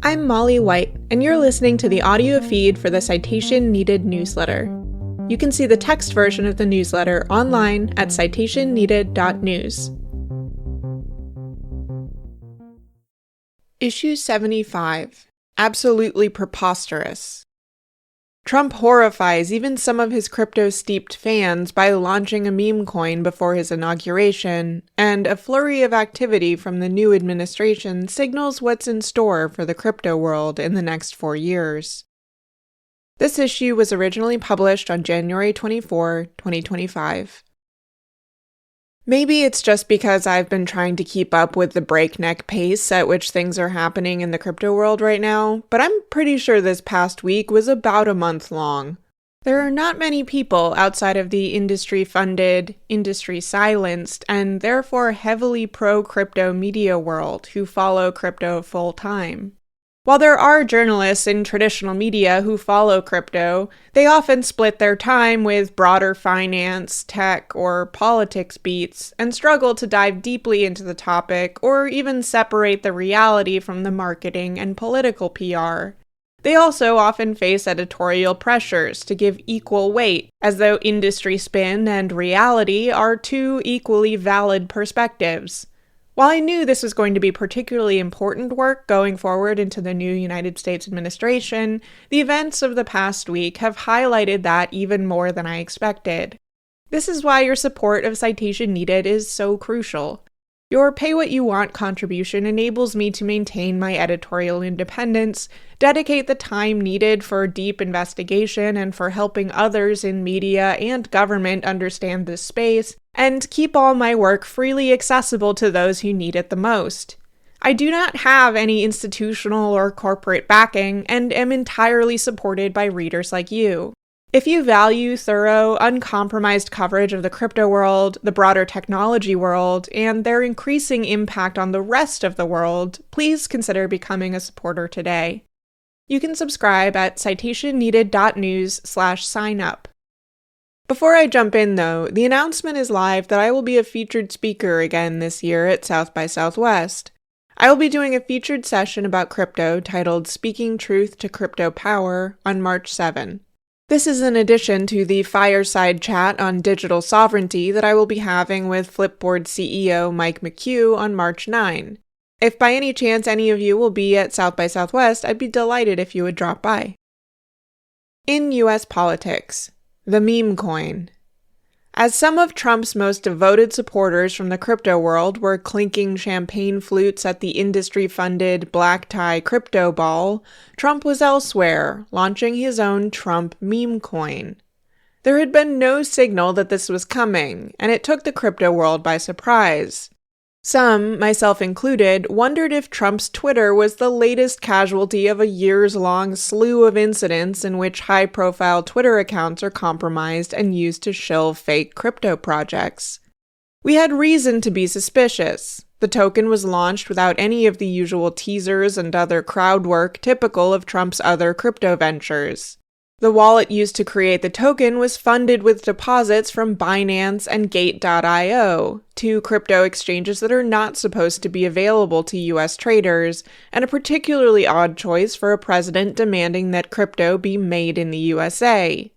I'm Molly White, and you're listening to the audio feed for the Citation Needed newsletter. You can see the text version of the newsletter online at citationneeded.news. Issue 75. Absolutely preposterous. Trump horrifies even some of his crypto-steeped fans by launching a meme coin before his inauguration, and a flurry of activity from the new administration signals what's in store for the crypto world in the next 4 years. This issue was originally published on January 24, 2025. Maybe it's just because I've been trying to keep up with the breakneck pace at which things are happening in the crypto world right now, but I'm pretty sure this past week was about a month long. There are not many people outside of the industry-funded, industry-silenced, and therefore heavily pro-crypto media world who follow crypto full-time. While there are journalists in traditional media who follow crypto, they often split their time with broader finance, tech, or politics beats and struggle to dive deeply into the topic or even separate the reality from the marketing and political PR. They also often face editorial pressures to give equal weight, as though industry spin and reality are two equally valid perspectives. While I knew this was going to be particularly important work going forward into the new United States administration, the events of the past week have highlighted that even more than I expected. This is why your support of Citation Needed is so crucial. Your pay-what-you-want contribution enables me to maintain my editorial independence, dedicate the time needed for deep investigation and for helping others in media and government understand this space, and keep all my work freely accessible to those who need it the most. I do not have any institutional or corporate backing, and am entirely supported by readers like you. If you value thorough, uncompromised coverage of the crypto world, the broader technology world, and their increasing impact on the rest of the world, please consider becoming a supporter today. You can subscribe at citationneeded.news/sign-up. Before I jump in, though, the announcement is live that I will be a featured speaker again this year at South by Southwest. I will be doing a featured session about crypto titled Speaking Truth to Crypto Power on March 7. This is in addition to the fireside chat on digital sovereignty that I will be having with Flipboard CEO Mike McHugh on March 9. If by any chance any of you will be at South by Southwest, I'd be delighted if you would drop by. In U.S. politics, the meme coin. As some of Trump's most devoted supporters from the crypto world were clinking champagne flutes at the industry-funded black tie crypto ball, Trump was elsewhere, launching his own Trump meme coin. There had been no signal that this was coming, and it took the crypto world by surprise. Some, myself included, wondered if Trump's Twitter was the latest casualty of a years-long slew of incidents in which high-profile Twitter accounts are compromised and used to shill fake crypto projects. We had reason to be suspicious. The token was launched without any of the usual teasers and other crowd work typical of Trump's other crypto ventures. The wallet used to create the token was funded with deposits from Binance and Gate.io, two crypto exchanges that are not supposed to be available to U.S. traders, and a particularly odd choice for a president demanding that crypto be made in the USA.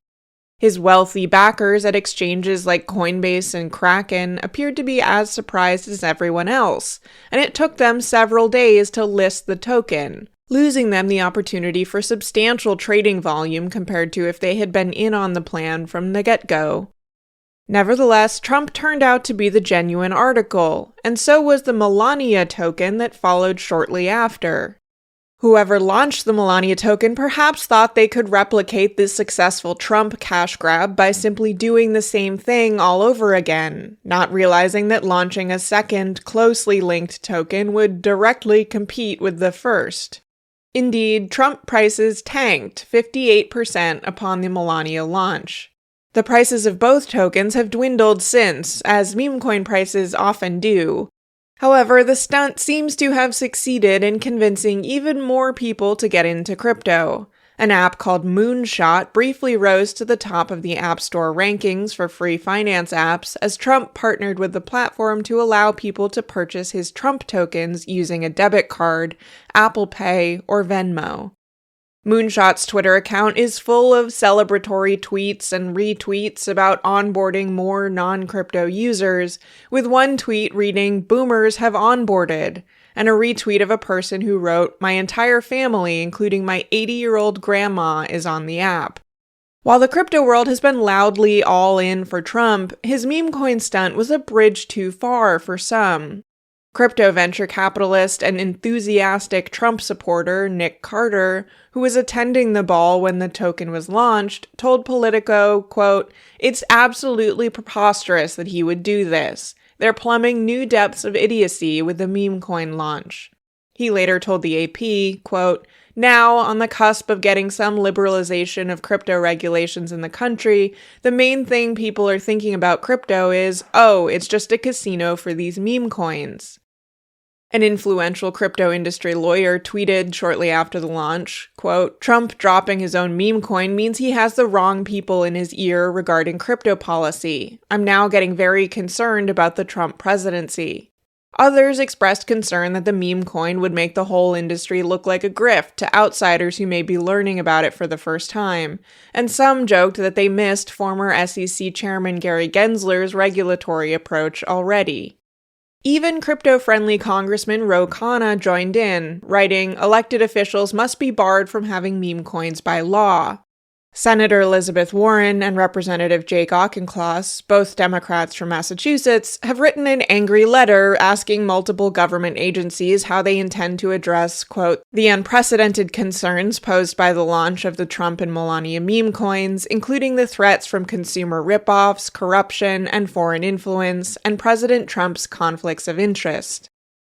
His wealthy backers at exchanges like Coinbase and Kraken appeared to be as surprised as everyone else, and it took them several days to list the token, losing them the opportunity for substantial trading volume compared to if they had been in on the plan from the get-go. Nevertheless, Trump turned out to be the genuine article, and so was the Melania token that followed shortly after. Whoever launched the Melania token perhaps thought they could replicate this successful Trump cash grab by simply doing the same thing all over again, not realizing that launching a second, closely linked token would directly compete with the first. Indeed, Trump prices tanked 58% upon the Melania launch. The prices of both tokens have dwindled since, as meme coin prices often do. However, the stunt seems to have succeeded in convincing even more people to get into crypto. An app called Moonshot briefly rose to the top of the App Store rankings for free finance apps as Trump partnered with the platform to allow people to purchase his Trump tokens using a debit card, Apple Pay, or Venmo. Moonshot's Twitter account is full of celebratory tweets and retweets about onboarding more non-crypto users, with one tweet reading, "Boomers have onboarded," and a retweet of a person who wrote, "My entire family, including my 80-year-old grandma, is on the app." While the crypto world has been loudly all in for Trump, his meme coin stunt was a bridge too far for some. Crypto venture capitalist and enthusiastic Trump supporter Nick Carter, who was attending the ball when the token was launched, told Politico, quote, "It's absolutely preposterous that he would do this. They're plumbing new depths of idiocy with the meme coin launch." He later told the AP, quote, "Now, on the cusp of getting some liberalization of crypto regulations in the country, the main thing people are thinking about crypto is, oh, it's just a casino for these meme coins." An influential crypto industry lawyer tweeted shortly after the launch, quote, "Trump dropping his own meme coin means he has the wrong people in his ear regarding crypto policy. I'm now getting very concerned about the Trump presidency." Others expressed concern that the meme coin would make the whole industry look like a grift to outsiders who may be learning about it for the first time, and some joked that they missed former SEC Chairman Gary Gensler's regulatory approach already. Even crypto-friendly Congressman Ro Khanna joined in, writing, "Elected officials must be barred from having meme coins by law." Senator Elizabeth Warren and Representative Jake Auchincloss, both Democrats from Massachusetts, have written an angry letter asking multiple government agencies how they intend to address, quote, "the unprecedented concerns posed by the launch of the Trump and Melania meme coins, including the threats from consumer ripoffs, corruption, and foreign influence, and President Trump's conflicts of interest."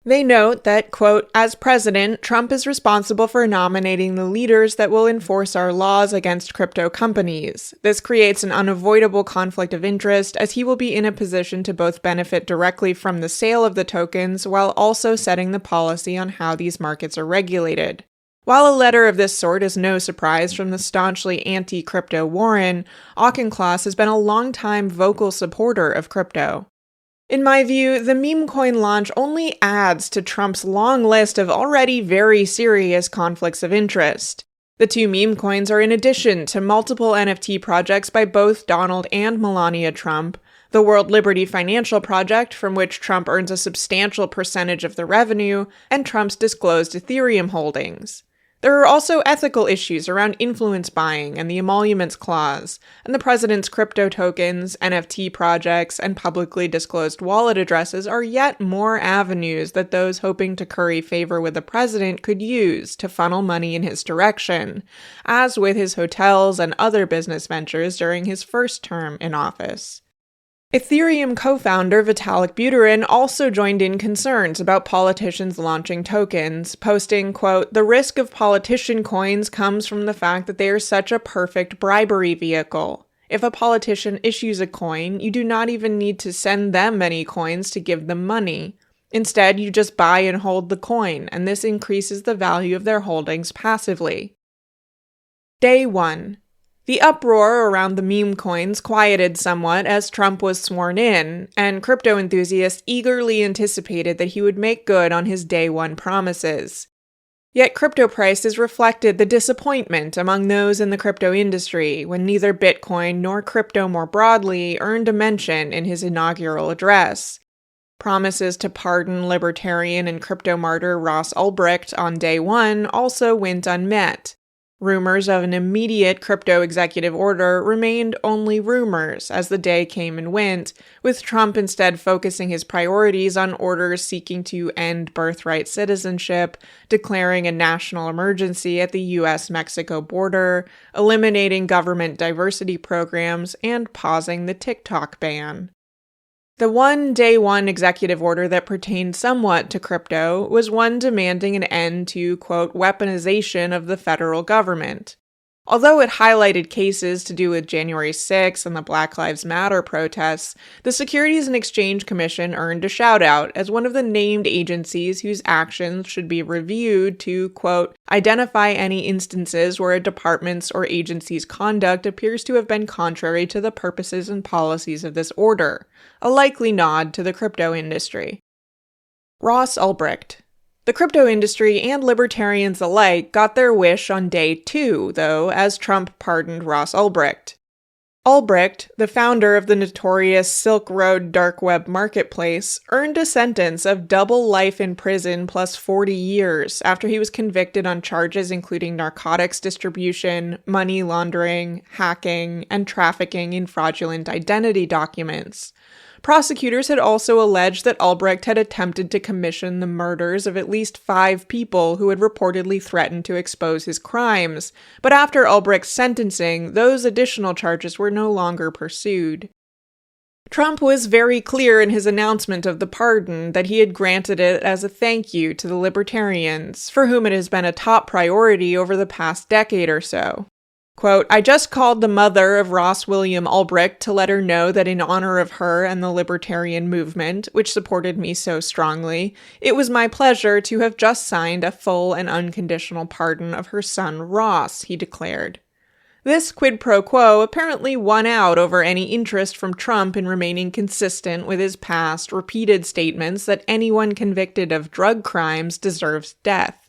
They note that, quote, "As president, Trump is responsible for nominating the leaders that will enforce our laws against crypto companies. This creates an unavoidable conflict of interest as he will be in a position to both benefit directly from the sale of the tokens while also setting the policy on how these markets are regulated." While a letter of this sort is no surprise from the staunchly anti-crypto Warren, Auchincloss has been a longtime vocal supporter of crypto. In my view, the meme coin launch only adds to Trump's long list of already very serious conflicts of interest. The two meme coins are in addition to multiple NFT projects by both Donald and Melania Trump, the World Liberty Financial Project, from which Trump earns a substantial percentage of the revenue, and Trump's disclosed Ethereum holdings. There are also ethical issues around influence buying and the emoluments clause, and the president's crypto tokens, NFT projects, and publicly disclosed wallet addresses are yet more avenues that those hoping to curry favor with the president could use to funnel money in his direction, as with his hotels and other business ventures during his first term in office. Ethereum co-founder Vitalik Buterin also joined in concerns about politicians launching tokens, posting, quote, "The risk of politician coins comes from the fact that they are such a perfect bribery vehicle. If a politician issues a coin, you do not even need to send them any coins to give them money. Instead, you just buy and hold the coin, and this increases the value of their holdings passively." Day 1. The uproar around the meme coins quieted somewhat as Trump was sworn in, and crypto enthusiasts eagerly anticipated that he would make good on his day one promises. Yet crypto prices reflected the disappointment among those in the crypto industry when neither Bitcoin nor crypto more broadly earned a mention in his inaugural address. Promises to pardon libertarian and crypto martyr Ross Ulbricht on day one also went unmet. Rumors of an immediate crypto executive order remained only rumors as the day came and went, with Trump instead focusing his priorities on orders seeking to end birthright citizenship, declaring a national emergency at the U.S.-Mexico border, eliminating government diversity programs, and pausing the TikTok ban. The one day one executive order that pertained somewhat to crypto was one demanding an end to, quote, weaponization of the federal government. Although it highlighted cases to do with January 6th and the Black Lives Matter protests, the Securities and Exchange Commission earned a shout-out as one of the named agencies whose actions should be reviewed to, quote, identify any instances where a department's or agency's conduct appears to have been contrary to the purposes and policies of this order, a likely nod to the crypto industry. Ross Ulbricht. The crypto industry and libertarians alike got their wish on day 2, though, as Trump pardoned Ross Ulbricht. Ulbricht, the founder of the notorious Silk Road dark web marketplace, earned a sentence of double life in prison plus 40 years after he was convicted on charges including narcotics distribution, money laundering, hacking, and trafficking in fraudulent identity documents. Prosecutors had also alleged that Ulbricht had attempted to commission the murders of at least 5 people who had reportedly threatened to expose his crimes, but after Ulbricht's sentencing, those additional charges were no longer pursued. Trump was very clear in his announcement of the pardon that he had granted it as a thank you to the libertarians, for whom it has been a top priority over the past decade or so. Quote, I just called the mother of Ross William Ulbricht to let her know that in honor of her and the libertarian movement, which supported me so strongly, it was my pleasure to have just signed a full and unconditional pardon of her son Ross, he declared. This quid pro quo apparently won out over any interest from Trump in remaining consistent with his past, repeated statements that anyone convicted of drug crimes deserves death.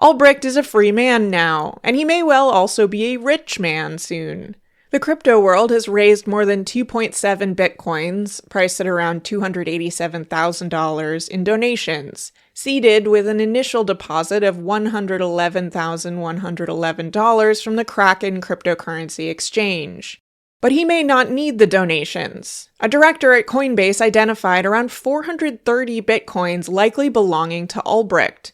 Ulbricht is a free man now, and he may well also be a rich man soon. The crypto world has raised more than 2.7 bitcoins, priced at around $287,000, in donations, seeded with an initial deposit of $111,111 from the Kraken cryptocurrency exchange. But he may not need the donations. A director at Coinbase identified around 430 bitcoins likely belonging to Ulbricht.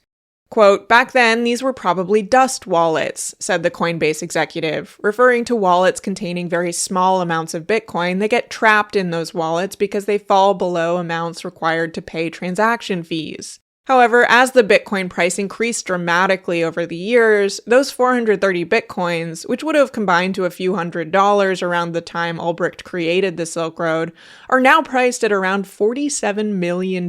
Quote, back then, these were probably dust wallets, said the Coinbase executive, referring to wallets containing very small amounts of Bitcoin that get trapped in those wallets because they fall below amounts required to pay transaction fees. However, as the Bitcoin price increased dramatically over the years, those 430 Bitcoins, which would have combined to a few $100s around the time Ulbricht created the Silk Road, are now priced at around $47 million.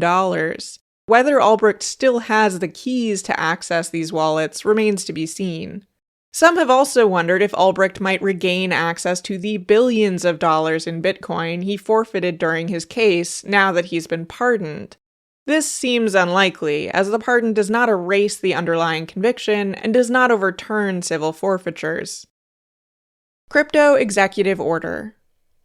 Whether Ulbricht still has the keys to access these wallets remains to be seen. Some have also wondered if Ulbricht might regain access to the billions of dollars in Bitcoin he forfeited during his case now that he's been pardoned. This seems unlikely, as the pardon does not erase the underlying conviction and does not overturn civil forfeitures. Crypto Executive Order.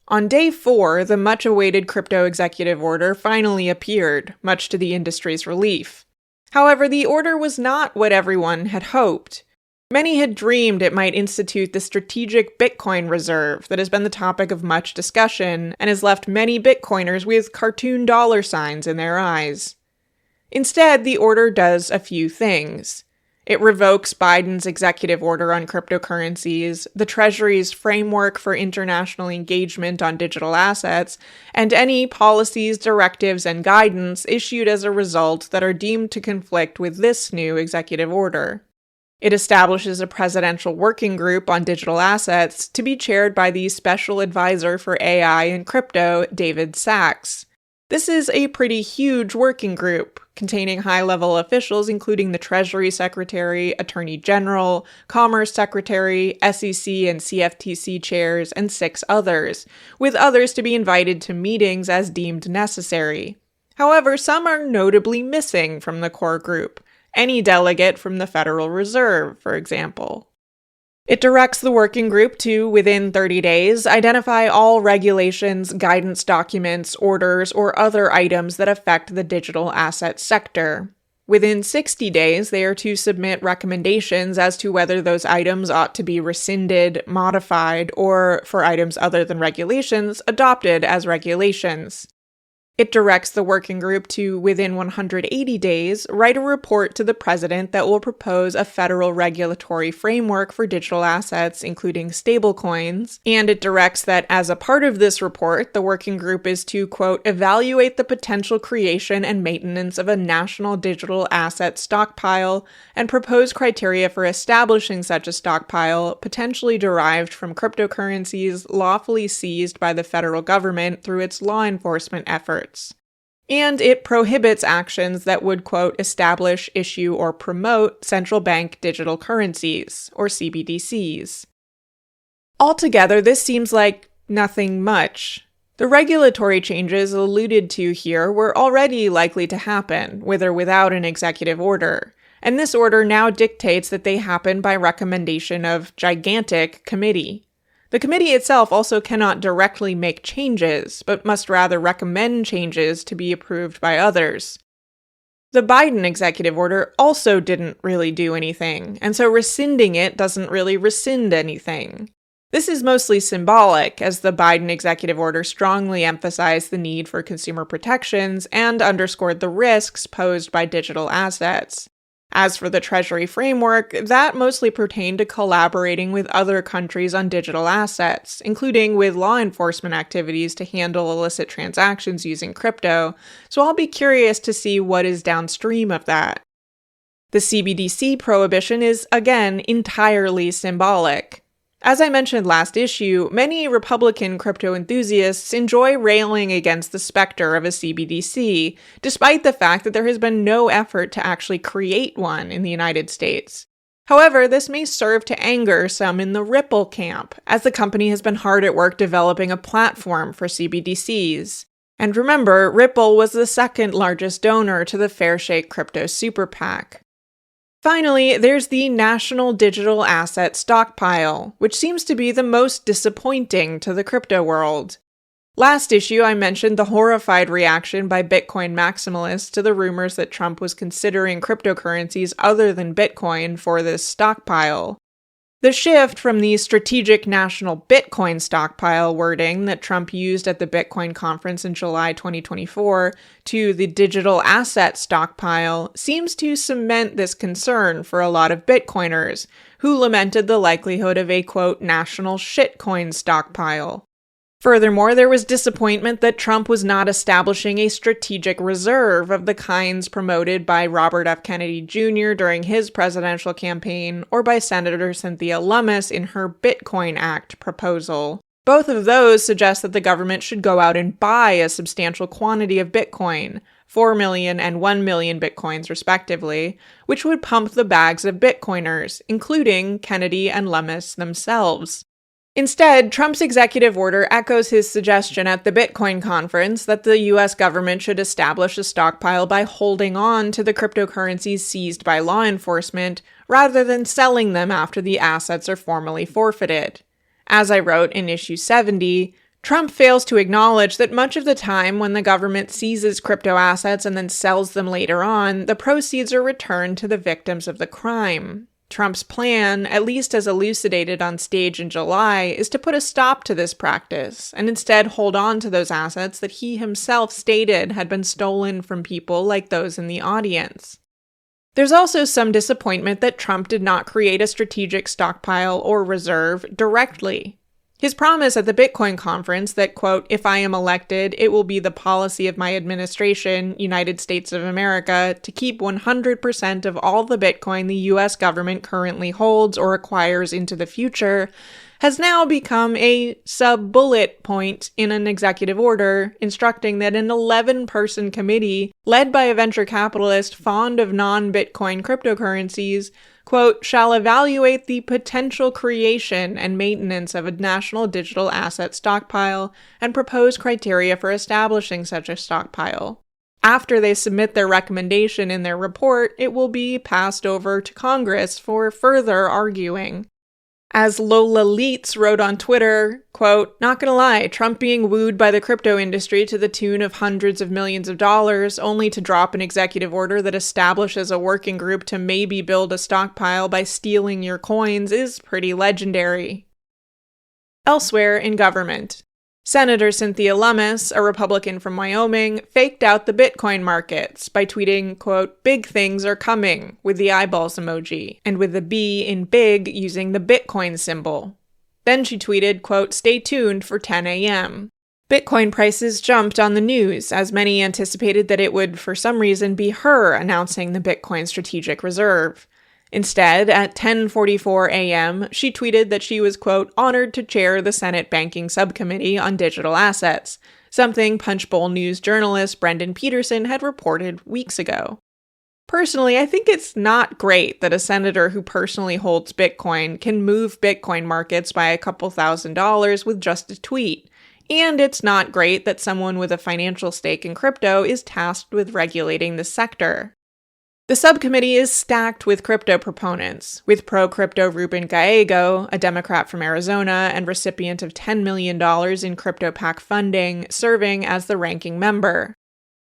On day 4, the much-awaited crypto executive order finally appeared, much to the industry's relief. However, the order was not what everyone had hoped. Many had dreamed it might institute the strategic Bitcoin reserve that has been the topic of much discussion and has left many Bitcoiners with cartoon dollar signs in their eyes. Instead, the order does a few things. It revokes Biden's executive order on cryptocurrencies, the Treasury's framework for international engagement on digital assets, and any policies, directives, and guidance issued as a result that are deemed to conflict with this new executive order. It establishes a presidential working group on digital assets to be chaired by the Special Advisor for AI and Crypto, David Sachs. This is a pretty huge working group, containing high-level officials including the Treasury Secretary, Attorney General, Commerce Secretary, SEC and CFTC chairs, and 6 others, with others to be invited to meetings as deemed necessary. However, some are notably missing from the core group, any delegate from the Federal Reserve, for example. It directs the working group to, within 30 days, identify all regulations, guidance documents, orders, or other items that affect the digital asset sector. Within 60 days, they are to submit recommendations as to whether those items ought to be rescinded, modified, or, for items other than regulations, adopted as regulations. It directs the working group to, within 180 days, write a report to the president that will propose a federal regulatory framework for digital assets, including stablecoins, and it directs that as a part of this report, the working group is to, quote, evaluate the potential creation and maintenance of a national digital asset stockpile and propose criteria for establishing such a stockpile, potentially derived from cryptocurrencies lawfully seized by the federal government through its law enforcement efforts. And it prohibits actions that would, quote, establish, issue, or promote central bank digital currencies, or CBDCs. Altogether, this seems like nothing much. The regulatory changes alluded to here were already likely to happen, with or without an executive order, and this order now dictates that they happen by recommendation of gigantic committee. The committee itself also cannot directly make changes, but must rather recommend changes to be approved by others. The Biden executive order also didn't really do anything, and so rescinding it doesn't really rescind anything. This is mostly symbolic, as the Biden executive order strongly emphasized the need for consumer protections and underscored the risks posed by digital assets. As for the Treasury framework, that mostly pertained to collaborating with other countries on digital assets, including with law enforcement activities to handle illicit transactions using crypto, so I'll be curious to see what is downstream of that. The CBDC prohibition is, again, entirely symbolic. As I mentioned last issue, many Republican crypto enthusiasts enjoy railing against the specter of a CBDC, despite the fact that there has been no effort to actually create one in the United States. However, this may serve to anger some in the Ripple camp, as the company has been hard at work developing a platform for CBDCs. And remember, Ripple was the second largest donor to the Fairshake Crypto Super PAC. Finally, there's the National Digital Asset Stockpile, which seems to be the most disappointing to the crypto world. Last issue, I mentioned the horrified reaction by Bitcoin maximalists to the rumors that Trump was considering cryptocurrencies other than Bitcoin for this stockpile. The shift from the strategic national Bitcoin stockpile wording that Trump used at the Bitcoin conference in July 2024 to the digital asset stockpile seems to cement this concern for a lot of Bitcoiners, who lamented the likelihood of a, quote, national shitcoin stockpile. Furthermore, there was disappointment that Trump was not establishing a strategic reserve of the kinds promoted by Robert F. Kennedy Jr. during his presidential campaign or by Senator Cynthia Lummis in her Bitcoin Act proposal. Both of those suggest that the government should go out and buy a substantial quantity of Bitcoin, 4 million and 1 million Bitcoins respectively, which would pump the bags of Bitcoiners, including Kennedy and Lummis themselves. Instead, Trump's executive order echoes his suggestion at the Bitcoin conference that the U.S. government should establish a stockpile by holding on to the cryptocurrencies seized by law enforcement, rather than selling them after the assets are formally forfeited. As I wrote in issue 70, Trump fails to acknowledge that much of the time when the government seizes crypto assets and then sells them later on, the proceeds are returned to the victims of the crime. Trump's plan, at least as elucidated on stage in July, is to put a stop to this practice and instead hold on to those assets that he himself stated had been stolen from people like those in the audience. There's also some disappointment that Trump did not create a strategic stockpile or reserve directly. His promise at the Bitcoin conference that, quote, if I am elected, it will be the policy of my administration, United States of America, to keep 100% of all the Bitcoin the U.S. government currently holds or acquires into the future, has now become a sub-bullet point in an executive order instructing that an 11-person committee, led by a venture capitalist fond of non-Bitcoin cryptocurrencies, quote, shall evaluate the potential creation and maintenance of a national digital asset stockpile and propose criteria for establishing such a stockpile. After they submit their recommendation in their report, it will be passed over to Congress for further arguing. As Lola Leitz wrote on Twitter, quote, not gonna lie, Trump being wooed by the crypto industry to the tune of hundreds of millions of dollars, only to drop an executive order that establishes a working group to maybe build a stockpile by stealing your coins is pretty legendary. Elsewhere in government. Senator Cynthia Lummis, a Republican from Wyoming, faked out the Bitcoin markets by tweeting, quote, "Big things are coming," with the eyeballs emoji, and with the B in big using the Bitcoin symbol. Then she tweeted, quote, "Stay tuned for 10 a.m. Bitcoin prices jumped on the news, as many anticipated that it would, for some reason, be her announcing the Bitcoin Strategic Reserve. Instead, at 10:44 a.m., she tweeted that she was, quote, "honored to chair the Senate Banking Subcommittee on Digital Assets," something Punchbowl News journalist Brendan Peterson had reported weeks ago. Personally, I think it's not great that a senator who personally holds Bitcoin can move Bitcoin markets by a couple $1,000s with just a tweet. And it's not great that someone with a financial stake in crypto is tasked with regulating the sector. The subcommittee is stacked with crypto proponents, with pro-crypto Ruben Gallego, a Democrat from Arizona and recipient of $10 million in CryptoPac funding, serving as the ranking member.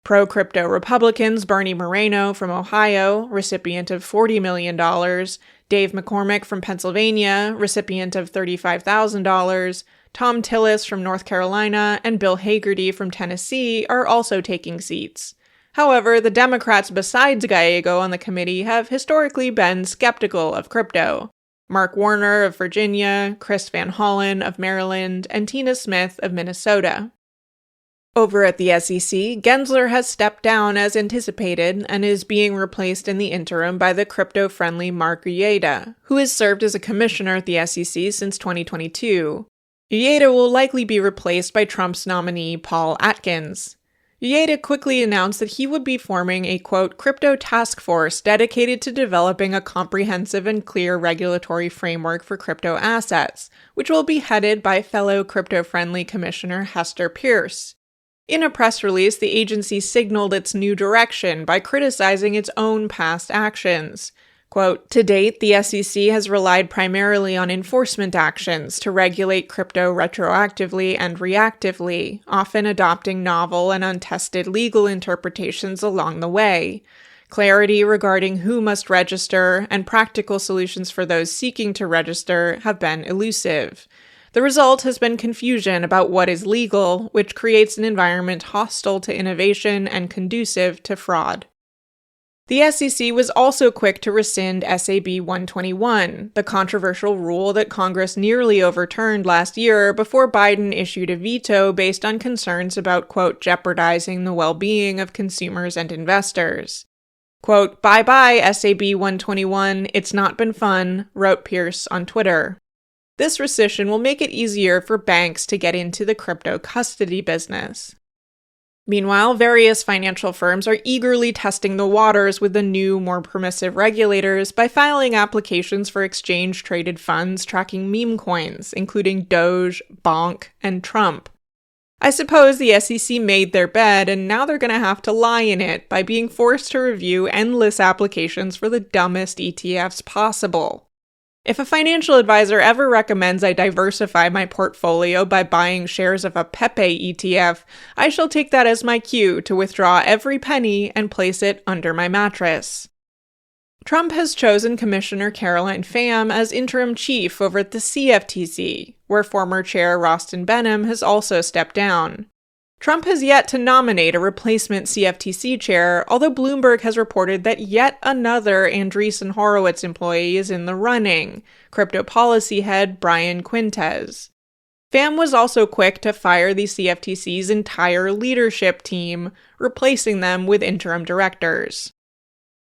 Pro-crypto Republicans Bernie Moreno from Ohio, recipient of $40 million, Dave McCormick from Pennsylvania, recipient of $35,000, Tom Tillis from North Carolina, and Bill Hagerty from Tennessee are also taking seats. However, the Democrats besides Gallego on the committee have historically been skeptical of crypto. Mark Warner of Virginia, Chris Van Hollen of Maryland, and Tina Smith of Minnesota. Over at the SEC, Gensler has stepped down as anticipated and is being replaced in the interim by the crypto-friendly Mark Uyeda, who has served as a commissioner at the SEC since 2022. Uyeda will likely be replaced by Trump's nominee Paul Atkins. Uyeda quickly announced that he would be forming a, quote, crypto task force dedicated to developing a comprehensive and clear regulatory framework for crypto assets, which will be headed by fellow crypto-friendly Commissioner Hester Pierce. In a press release, the agency signaled its new direction by criticizing its own past actions. Quote, "To date, the SEC has relied primarily on enforcement actions to regulate crypto retroactively and reactively, often adopting novel and untested legal interpretations along the way. Clarity regarding who must register and practical solutions for those seeking to register have been elusive. The result has been confusion about what is legal, which creates an environment hostile to innovation and conducive to fraud." The SEC was also quick to rescind SAB 121, the controversial rule that Congress nearly overturned last year before Biden issued a veto based on concerns about, quote, jeopardizing the well-being of consumers and investors. Quote, "Bye-bye, SAB 121, it's not been fun," wrote Pierce on Twitter. This rescission will make it easier for banks to get into the crypto custody business. Meanwhile, various financial firms are eagerly testing the waters with the new, more permissive regulators by filing applications for exchange-traded funds tracking meme coins, including Doge, Bonk, and Trump. I suppose the SEC made their bed, and now they're going to have to lie in it by being forced to review endless applications for the dumbest ETFs possible. If a financial advisor ever recommends I diversify my portfolio by buying shares of a Pepe ETF, I shall take that as my cue to withdraw every penny and place it under my mattress. Trump has chosen Commissioner Caroline Pham as interim chief over at the CFTC, where former chair Rostin Behnam has also stepped down. Trump has yet to nominate a replacement CFTC chair, although Bloomberg has reported that yet another Andreessen Horowitz employee is in the running, crypto policy head Brian Quintes. Pham was also quick to fire the CFTC's entire leadership team, replacing them with interim directors.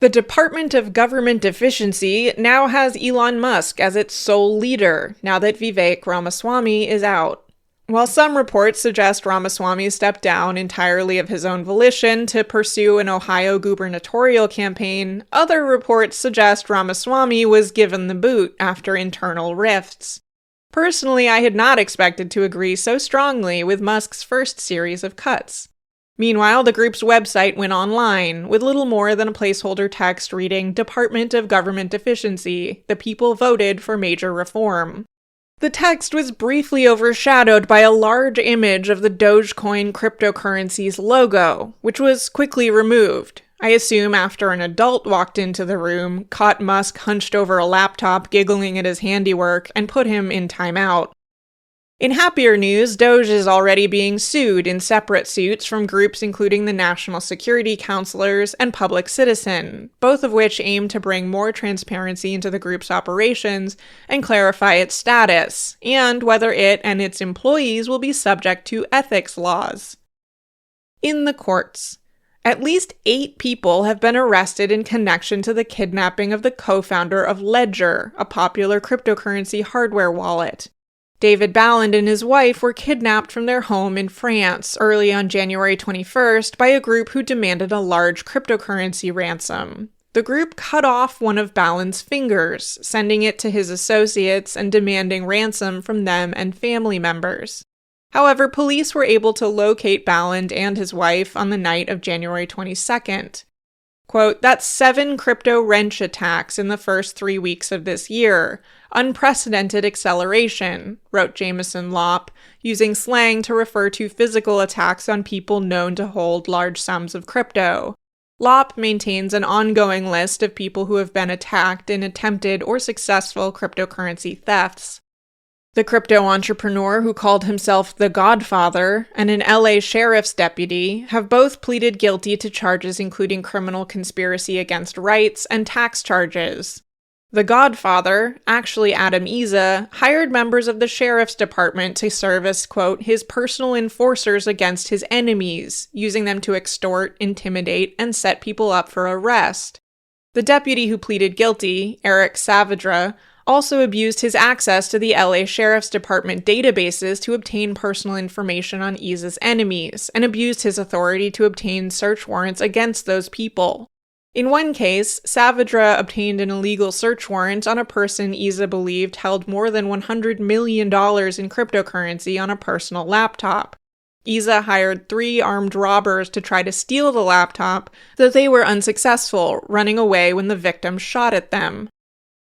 The Department of Government Efficiency now has Elon Musk as its sole leader, now that Vivek Ramaswamy is out. While some reports suggest Ramaswamy stepped down entirely of his own volition to pursue an Ohio gubernatorial campaign, other reports suggest Ramaswamy was given the boot after internal rifts. Personally, I had not expected to agree so strongly with Musk's first series of cuts. Meanwhile, the group's website went online, with little more than a placeholder text reading, "Department of Government Efficiency, the people voted for major reform." The text was briefly overshadowed by a large image of the Dogecoin cryptocurrency's logo, which was quickly removed. I assume after an adult walked into the room, caught Musk hunched over a laptop giggling at his handiwork, and put him in timeout. In happier news, Doge is already being sued in separate suits from groups including the National Security Counselors and Public Citizen, both of which aim to bring more transparency into the group's operations and clarify its status, and whether it and its employees will be subject to ethics laws. In the courts, at least 8 people have been arrested in connection to the kidnapping of the co-founder of Ledger, a popular cryptocurrency hardware wallet. David Balland and his wife were kidnapped from their home in France early on January 21st by a group who demanded a large cryptocurrency ransom. The group cut off one of Balland's fingers, sending it to his associates and demanding ransom from them and family members. However, police were able to locate Balland and his wife on the night of January 22nd. Quote, "That's 7 crypto wrench attacks in the first 3 weeks of this year. Unprecedented acceleration," wrote Jameson Lopp, using slang to refer to physical attacks on people known to hold large sums of crypto. Lopp maintains an ongoing list of people who have been attacked in attempted or successful cryptocurrency thefts. The crypto entrepreneur who called himself the Godfather and an LA sheriff's deputy have both pleaded guilty to charges including criminal conspiracy against rights and tax charges. The Godfather, actually Adam Issa, hired members of the sheriff's department to serve as, quote, his personal enforcers against his enemies, using them to extort, intimidate, and set people up for arrest. The deputy who pleaded guilty, Eric Saavedra, also abused his access to the LA Sheriff's Department databases to obtain personal information on Issa's enemies, and abused his authority to obtain search warrants against those people. In one case, Saavedra obtained an illegal search warrant on a person Issa believed held more than $100 million in cryptocurrency on a personal laptop. Issa hired 3 armed robbers to try to steal the laptop, though they were unsuccessful, running away when the victim shot at them.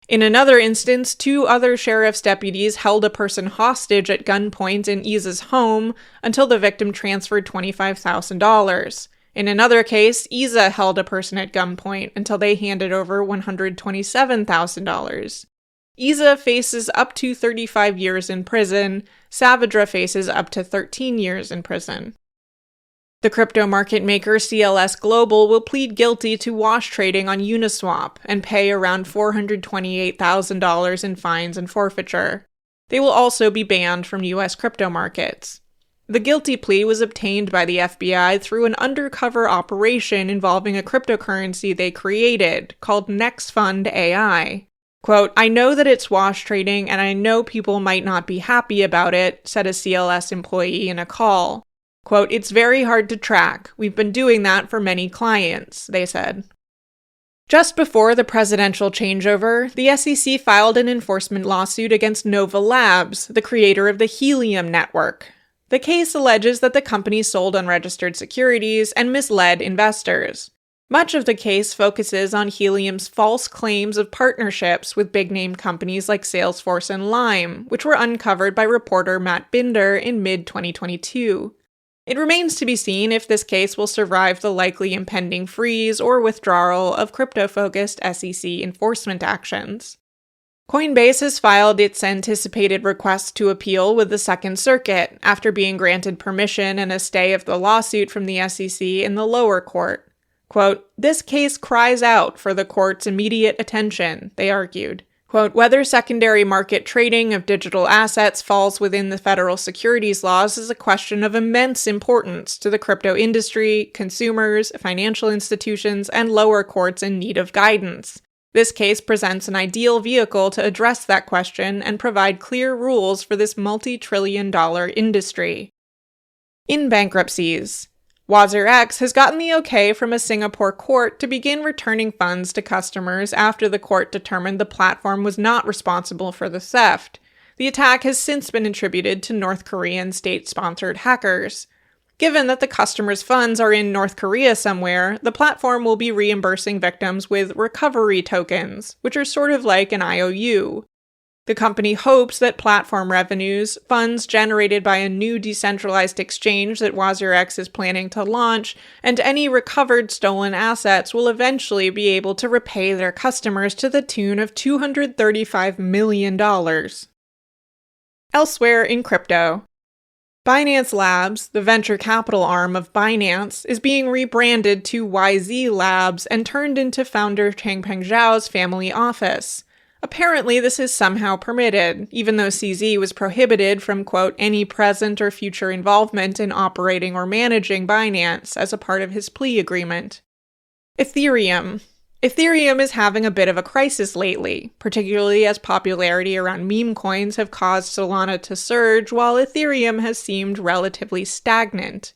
In another instance, 2 other sheriff's deputies held a person hostage at gunpoint in Issa's home until the victim transferred $25,000. In another case, Issa held a person at gunpoint until they handed over $127,000. Issa faces up to 35 years in prison. Saavedra faces up to 13 years in prison. The crypto market maker CLS Global will plead guilty to wash trading on Uniswap and pay around $428,000 in fines and forfeiture. They will also be banned from U.S. crypto markets. The guilty plea was obtained by the FBI through an undercover operation involving a cryptocurrency they created, called NextFund AI. Quote, "I know that it's wash trading and I know people might not be happy about it," said a CLS employee in a call. Quote, "It's very hard to track. We've been doing that for many clients," they said. Just before the presidential changeover, the SEC filed an enforcement lawsuit against Nova Labs, the creator of the Helium network. The case alleges that the company sold unregistered securities and misled investors. Much of the case focuses on Helium's false claims of partnerships with big-name companies like Salesforce and Lime, which were uncovered by reporter Matt Binder in mid-2022. It remains to be seen if this case will survive the likely impending freeze or withdrawal of crypto-focused SEC enforcement actions. Coinbase has filed its anticipated request to appeal with the Second Circuit after being granted permission and a stay of the lawsuit from the SEC in the lower court. Quote, "This case cries out for the court's immediate attention," they argued. Quote, "Whether secondary market trading of digital assets falls within the federal securities laws is a question of immense importance to the crypto industry, consumers, financial institutions, and lower courts in need of guidance. This case presents an ideal vehicle to address that question and provide clear rules for this multi-trillion-dollar industry." In bankruptcies, WazirX has gotten the okay from a Singapore court to begin returning funds to customers after the court determined the platform was not responsible for the theft. The attack has since been attributed to North Korean state-sponsored hackers. Given that the customer's funds are in North Korea somewhere, the platform will be reimbursing victims with recovery tokens, which are sort of like an IOU. The company hopes that platform revenues, funds generated by a new decentralized exchange that WazirX is planning to launch, and any recovered stolen assets will eventually be able to repay their customers to the tune of $235 million. Elsewhere in crypto. Binance Labs, the venture capital arm of Binance, is being rebranded to YZ Labs and turned into founder Changpeng Zhao's family office. Apparently, this is somehow permitted, even though CZ was prohibited from, quote, any present or future involvement in operating or managing Binance as a part of his plea agreement. Ethereum. Ethereum is having a bit of a crisis lately, particularly as popularity around meme coins have caused Solana to surge while Ethereum has seemed relatively stagnant.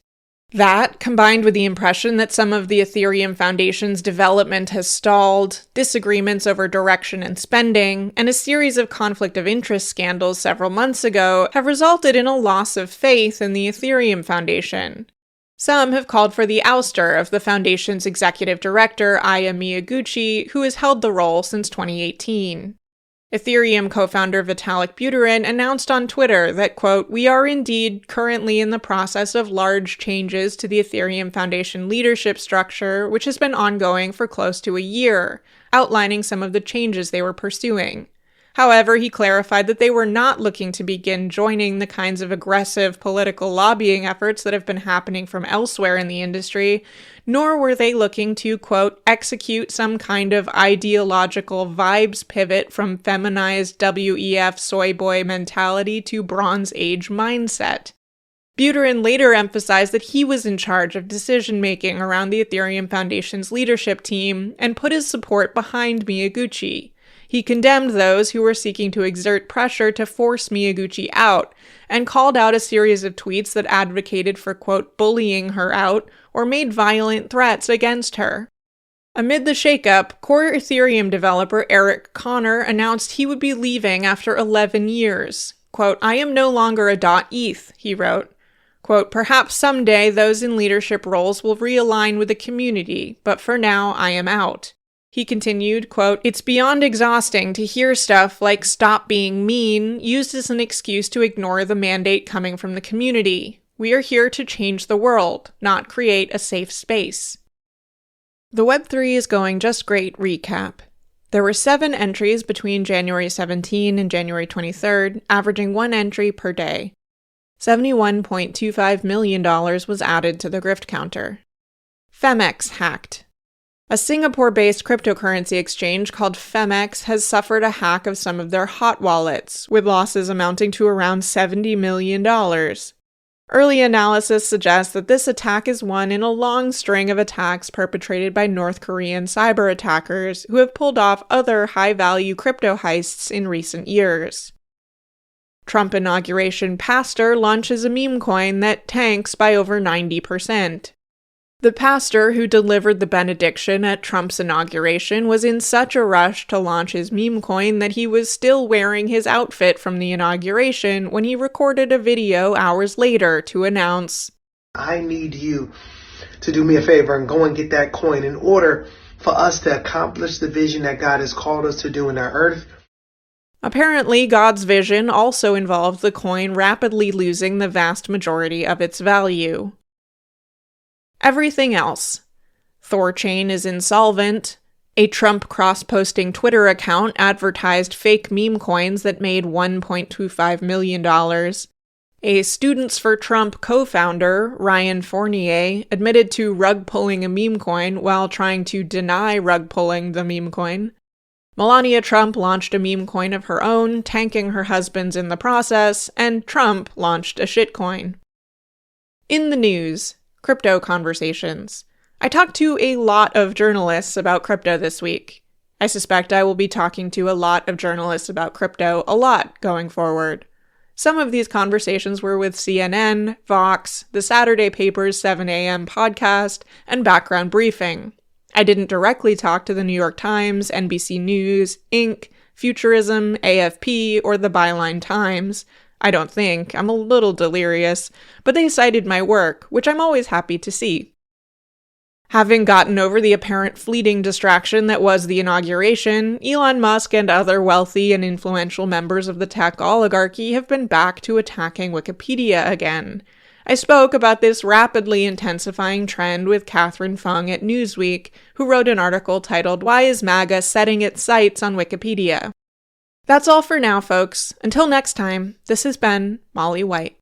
That, combined with the impression that some of the Ethereum Foundation's development has stalled, disagreements over direction and spending, and a series of conflict of interest scandals several months ago, have resulted in a loss of faith in the Ethereum Foundation. Some have called for the ouster of the Foundation's executive director, Aya Miyaguchi, who has held the role since 2018. Ethereum co-founder Vitalik Buterin announced on Twitter that, quote, we are indeed currently in the process of large changes to the Ethereum Foundation leadership structure, which has been ongoing for close to a year, outlining some of the changes they were pursuing. However, he clarified that they were not looking to begin joining the kinds of aggressive political lobbying efforts that have been happening from elsewhere in the industry, nor were they looking to, quote, execute some kind of ideological vibes pivot from feminized WEF soy boy mentality to Bronze Age mindset. Buterin later emphasized that he was in charge of decision-making around the Ethereum Foundation's leadership team and put his support behind Miyaguchi. He condemned those who were seeking to exert pressure to force Miyaguchi out, and called out a series of tweets that advocated for, quote, bullying her out, or made violent threats against her. Amid the shakeup, core Ethereum developer Eric Connor announced he would be leaving after 11 years. Quote, I am no longer a .eth, he wrote. Quote, perhaps someday those in leadership roles will realign with the community, but for now I am out. He continued, quote, it's beyond exhausting to hear stuff like stop being mean used as an excuse to ignore the mandate coming from the community. We are here to change the world, not create a safe space. The Web3 is going just great recap. There were 7 entries between January 17 and January 23rd, averaging 1 entry per day. $71.25 million was added to the Grift counter. Femex hacked. A Singapore-based cryptocurrency exchange called Femex has suffered a hack of some of their hot wallets, with losses amounting to around $70 million. Early analysis suggests that this attack is one in a long string of attacks perpetrated by North Korean cyber attackers who have pulled off other high-value crypto heists in recent years. Trump inauguration pastor launches a meme coin that tanks by over 90%. The pastor who delivered the benediction at Trump's inauguration was in such a rush to launch his meme coin that he was still wearing his outfit from the inauguration when he recorded a video hours later to announce, I need you to do me a favor and go and get that coin in order for us to accomplish the vision that God has called us to do in our earth. Apparently, God's vision also involved the coin rapidly losing the vast majority of its value. Everything else. Thorchain is insolvent. A Trump cross-posting Twitter account advertised fake meme coins that made $1.25 million. A Students for Trump co-founder, Ryan Fournier, admitted to rug-pulling a meme coin while trying to deny rug-pulling the meme coin. Melania Trump launched a meme coin of her own, tanking her husband's in the process, and Trump launched a shitcoin. In the news. Crypto conversations. I talked to a lot of journalists about crypto this week. I suspect I will be talking to a lot of journalists about crypto a lot going forward. Some of these conversations were with CNN, Vox, the Saturday Paper's 7 a.m. podcast, and Background Briefing. I didn't directly talk to the New York Times, NBC News, Inc., Futurism, AFP, or the Byline Times. I don't think. I'm a little delirious, but they cited my work, which I'm always happy to see. Having gotten over the apparent fleeting distraction that was the inauguration, Elon Musk and other wealthy and influential members of the tech oligarchy have been back to attacking Wikipedia again. I spoke about this rapidly intensifying trend with Catherine Fung at Newsweek, who wrote an article titled, Why is MAGA Setting Its Sights on Wikipedia? That's all for now, folks. Until next time, this has been Molly White.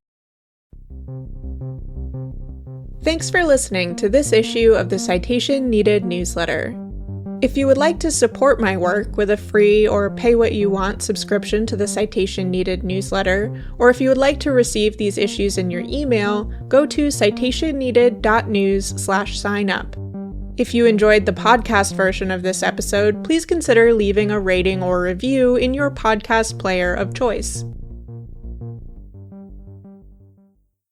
Thanks for listening to this issue of the Citation Needed newsletter. If you would like to support my work with a free or pay-what-you-want subscription to the Citation Needed newsletter, or if you would like to receive these issues in your email, go to citationneeded.news/sign-up. If you enjoyed the podcast version of this episode, please consider leaving a rating or review in your podcast player of choice.